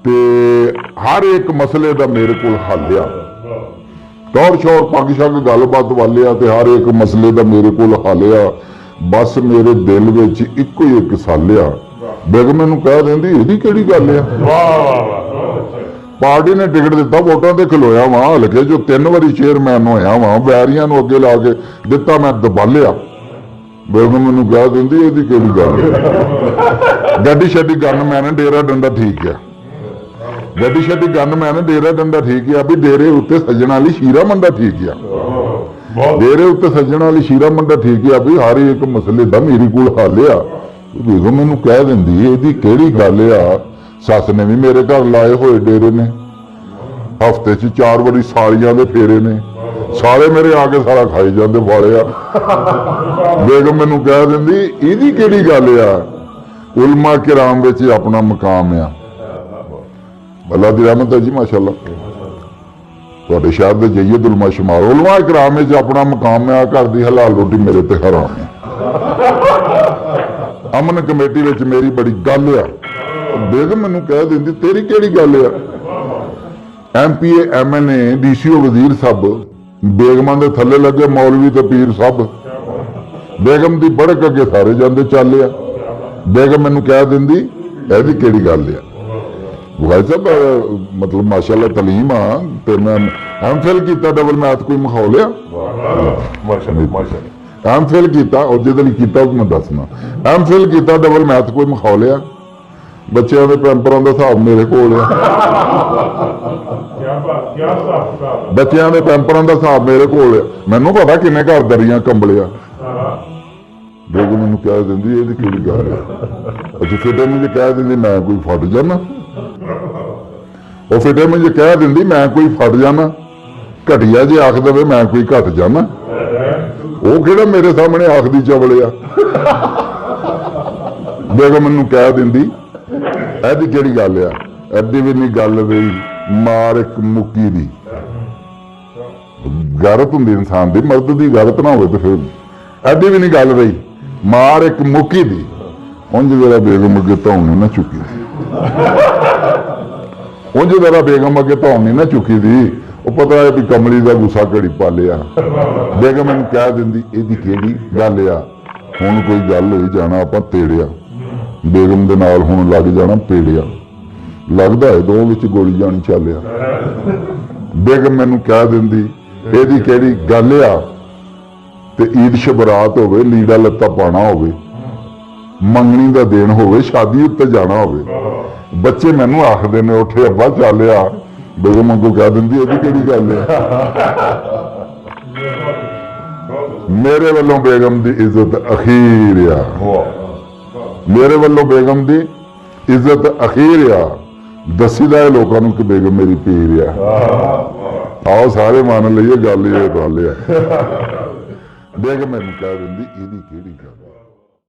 ते हर एक मसले का मेरे को हल आ। टौर शौर पग शग गलबात वाले आ ते हर एक मसले का मेरे को हल आ। बस मेरे दिल विच इको ही एक साल आ। बेगम मैनू कह देंदी इहदी किहड़ी गल आ। पार्टी ने टिकट दिता, वोटां ते खलोया वां, हल्के जो 3 वारी चेयरमैन होया वां, बैरियां नूं अगे ला के दिता, मैं दबालिया। बेगम मैनू कह देंदी इहदी किहड़ी गल आ। गड्डी छड्डी गन मैंने डेरा डंडा ठीक है, गड्डी छड्डी गन मैंने डेरा डंडा ठीक है। भी डेरे उत्ते सज्जण वाली शीरा मंडा ठीक है, डेरे उत्ते सज्जण वाली शीरा मंडा ठीक है। भी हर एक मसले दा मेरे कोल हल आ। बेगम मैनू कह देंदी इहदी किहड़ी गल आ। सस ने भी मेरे घर लाए हुए डेरे ने, हफ्ते च 4 वारी सालियां दे फेरे ने, सारे मेरे आके सारा खाई जाते वाले आ। बेगम मैनू कह देंदी इहदी किहड़ी गल आ। उलमा किराम विच अपना मकाम आ। अल्लाह दी रहमत है जी माशाअल्लाह। तुहाडे शहर दे जय्यद उलमा शुमार उलमा किराम विच अपना मकाम आ। घर दी हलाल रोटी मेरे ते हराम है। अमन कमेटी विच मेरी बड़ी गल आ। बेगम मैनू कह देंदी तेरी किहड़ी गल आ। MPA MNA DCO वजीर सब बेगमां दे थल्ले लगे, मौलवी ते पीर सब बेगम दी बड़क अगे सारे जांदे चल आ। बेगम मैनू कह देंदी इहदी किहड़ी गल आ। भाई साहब मतलब माशाअल्लाह तलीम आ ते मैं MPhil कीता, डबल मैथ कोई मखौल आ। MPhil कीता और जिहदे लई कीता मैं दसना। MPhil कीता, डबल मैथ कोई मखौल आ। बच्चों के पैंपरों का हिसाब मेरे को, बच्चों के पैंपरों का हिसाब मेरे को, मैनू पता किन्ने घर दरियां कंबलिया। बेगम मैनू कह देंदी इहदी किहड़ी गल आ। अच्छा फिटे मुझे कह देंदी मैं कोई फट जाना, वो फिटे मुझे कह देंदी मैं कोई फट जाना, घटिया जे आख दे मैं कोई घट जाना, वो किहड़ा मेरे सामने आखदी चवले आ। बेगम मैनू कह देंदी एदी किहड़ी गल आ। एदी भी नहीं गल रही मार एक मुक्की दी। गैरत हुंदी इंसान दी, मर्द दी गैरत ना हो तो फिर एदी भी नहीं गल रही मार एक मुक्की दी। उंज जरा बेगम अगे धौनी ना चुकी दी, उंज जरा बेगम अगे धौनी ना चुकी दी। वो पता है भी कमली का गुस्सा घड़ी पा लिया। बेगम मैनू कह देंदी इहदी किहड़ी गल आ। हुण कोई गल होई जाना आपां तेड़िया, बेगम दे नाल हुण लग जाना पेड़िया, लगदा है दो विच गोली जानी चलिया। बेगम मैनू कह देंदी इहदी किहड़ी गल आ। ते ईद शबरात होवे, लीड़ा लत्ता पाना होवे, मंगनी दा देन होवे, शादी उत्ते जाना होवे, बच्चे मैनू आखदे ने उठे अब्बा चलिया। बेगम अगों कह देंदी इहदी किहड़ी गल आ। मेरे वल्लों बेगम दी इज्जत अखीर आ, मेरे वल्लों बेगम दी इज्जत अखीर आ। दसीदा है लोगों को कि बेगम मेरी पीर आ। आओ सारे मान लीए गल ये गल आ। बेगम मैनू कह देंदी इहदी किहड़ी गल।